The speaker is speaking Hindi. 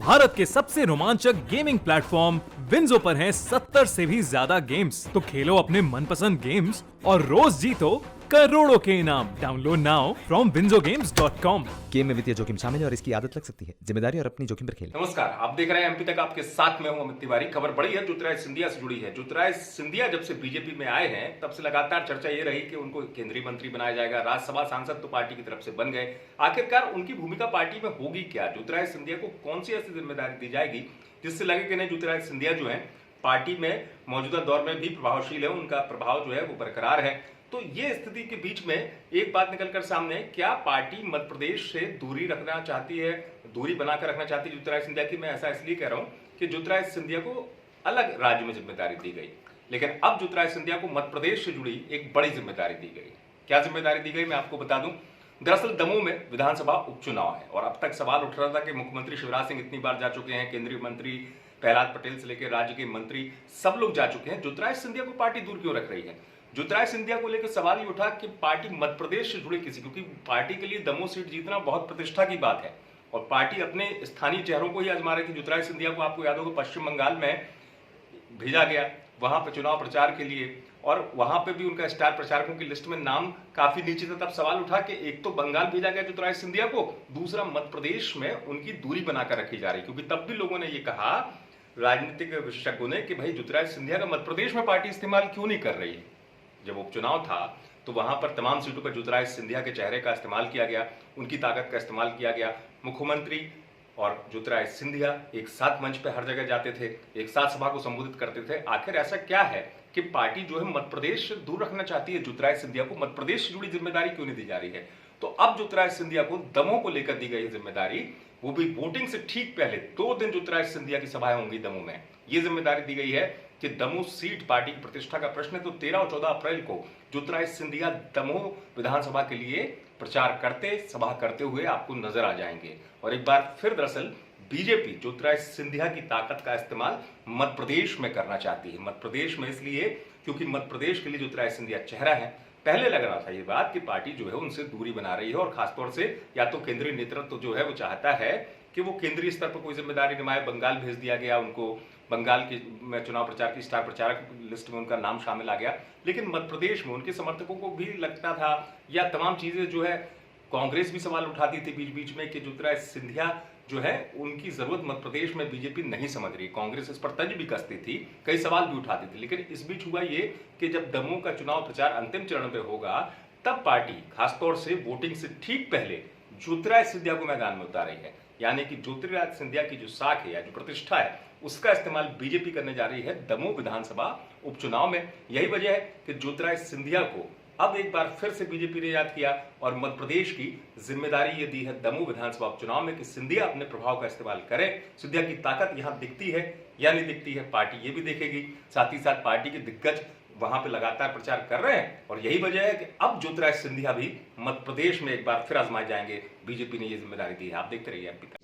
भारत के सबसे रोमांचक गेमिंग प्लेटफॉर्म विंजो पर हैं 70 से भी ज्यादा गेम्स। तो खेलो अपने मनपसंद गेम्स और रोज जीतो करोड़ों के इनाम। Download now from winzogames.com। Game में वित्तीय जोखिम शामिल है और इसकी आदत लग सकती है। जिम्मेदारी और अपनी जोखिम पर खेलें। नमस्कार, आप देख रहे हैं एमपी तक, आपके साथ में हूं अमित तिवारी। खबर बड़ी है, ज्योतिरादित्य सिंधिया से जुड़ी है। ज्योतिरादित्य सिंधिया जब से बीजेपी में आए हैं तब से लगातार चर्चा ये रही कि उनको केंद्रीय मंत्री बनाया जाएगा। राज्यसभा सांसद तो पार्टी की तरफ से बन गए। आखिरकार उनकी भूमिका पार्टी में होगी क्या? ज्योतिरादित्य सिंधिया को कौन सी ऐसी जिम्मेदारी दी जाएगी जिससे लगे कि नहीं, ज्योतिरादित्य सिंधिया जो है पार्टी में मौजूदा दौर में भी प्रभावशील है, उनका प्रभाव जो है वो बरकरार है। तो ये स्थिति के बीच में एक बात निकलकर सामने, क्या पार्टी मध्य प्रदेश से दूरी रखना चाहती है, दूरी बनाकर रखना चाहती है ज्योतिरादित्य सिंधिया की? मैं ऐसा इसलिए कह रहा हूं कि ज्योतिरादित्य सिंधिया को अलग राज्य में जिम्मेदारी दी गई, लेकिन अब ज्योतिरादित्य सिंधिया को मध्य प्रदेश से जुड़ी एक बड़ी जिम्मेदारी दी गई। क्या जिम्मेदारी दी गई, मैं आपको बता दूं। दरअसल दमोह में विधानसभा उपचुनाव है और अब तक सवाल उठ रहा था कि मुख्यमंत्री शिवराज सिंह इतनी बार जा चुके हैं, केंद्रीय मंत्री प्रहलाद पटेल से लेकर राज्य के मंत्री सब लोग जा चुके हैं, ज्योतिरादित्य सिंधिया को पार्टी दूर क्यों रख रही है? ज्योतिरादित्य सिंधिया को लेकर सवाल ये उठा कि पार्टी मध्य प्रदेश से जुड़े किसी, क्योंकि पार्टी के लिए दमोह सीट जीतना बहुत प्रतिष्ठा की बात है और पार्टी अपने स्थानीय चेहरों को ही आजमा रही थी। ज्योतिरादित्य सिंधिया को आपको याद होगा पश्चिम बंगाल में भेजा गया वहां पर चुनाव प्रचार के लिए, और वहां पे भी उनका स्टार प्रचारकों की लिस्ट में नाम काफी नीचे था। तब सवाल उठा कि एक तो बंगाल भेजा गया ज्योतिरादित्य सिंधिया को, दूसरा मध्य प्रदेश में उनकी दूरी बनाकर रखी जा रही, क्योंकि तब भी लोगों ने यह कहा, राजनीतिक विशेषज्ञों ने, कि भाई ज्योतिरादित्य सिंधिया का मध्य प्रदेश में पार्टी इस्तेमाल क्यों नहीं कर रही है। जब उपचुनाव था तो वहां पर तमाम सीटों पर ज्योतिरादित्य सिंधिया के चेहरे का इस्तेमाल किया गया, उनकी ताकत का इस्तेमाल किया गया। मुख्यमंत्री और ज्योतिरादित्य सिंधिया एक साथ मंच पे हर जगह जाते थे, एक साथ सभा को संबोधित करते थे। आखिर ऐसा क्या है कि पार्टी जो है मध्य प्रदेश से दूर रखना चाहती है? ज्योतिरादित्य सिंधिया को मध्य प्रदेश से जुड़ी जिम्मेदारी क्यों नहीं दी जा रही है? तो अब ज्योतिरादित्य सिंधिया को दमोह को लेकर दी गई जिम्मेदारी, वो भी वोटिंग से ठीक पहले 2 दिन ज्योतिरादित्य सिंधिया की सभाएं होंगी दमोह में। ये जिम्मेदारी दी गई है कि दमोह सीट पार्टी की प्रतिष्ठा का प्रश्न है, तो 13 और 14 अप्रैल को ज्योतिरादित्य सिंधिया दमोह विधानसभा के लिए प्रचार करते, सभा करते हुए आपको नजर आ जाएंगे। और एक बार फिर दरअसल बीजेपी ज्योतिरादित्य सिंधिया की ताकत का इस्तेमाल मध्य प्रदेश में करना चाहती है। मध्य प्रदेश में इसलिए क्योंकि मध्य प्रदेश के लिए ज्योतिरादित्य सिंधिया चेहरा है। पहले लग रहा था ये बात कि पार्टी जो है उनसे दूरी बना रही है और खासतौर से या तो केंद्रीय नेतृत्व जो है वो चाहता है कि वो केंद्रीय स्तर पर कोई जिम्मेदारी निभाए। बंगाल भेज दिया गया उनको, बंगाल की में चुनाव प्रचार की स्टार प्रचारक लिस्ट में उनका नाम शामिल आ गया। लेकिन मध्य प्रदेश में उनके समर्थकों को भी लगता था, या तमाम चीजें जो है, कांग्रेस भी सवाल उठाती थी बीच बीच में कि ज्योतिरादित्य सिंधिया जो है उनकी जरूरत मध्य प्रदेश में बीजेपी नहीं समझ रही। कांग्रेस इस पर तंज भी कसती थी, कई सवाल भी उठाती थी। लेकिन इस बीच हुआ ये कि जब दमोह का चुनाव प्रचार अंतिम चरण पे होगा तब पार्टी खासतौर से वोटिंग से ठीक पहले ज्योतिरादित्य सिंधिया को मैदान में उतार रही है। यानी कि ज्योतिरादित्य सिंधिया की जो साख है या जो प्रतिष्ठा है उसका इस्तेमाल बीजेपी करने जा रही है दमोह विधानसभा उपचुनाव में। यही वजह है कि ज्योतिरादित्य सिंधिया को अब एक बार फिर से बीजेपी ने याद किया और मध्य प्रदेश की जिम्मेदारी ये दी है दमोह विधानसभा उपचुनाव में कि सिंधिया अपने प्रभाव का इस्तेमाल करे। सिंधिया की ताकत यहां दिखती है या नहीं दिखती है, पार्टी ये भी देखेगी। साथ ही साथ पार्टी के दिग्गज वहां पे लगातार प्रचार कर रहे हैं और यही वजह है कि अब ज्योतिरादित्य सिंधिया भी मध्य प्रदेश में एक बार फिर आजमाए जाएंगे। बीजेपी ने ये जिम्मेदारी दी है। आप देखते रहिए एमपी तक।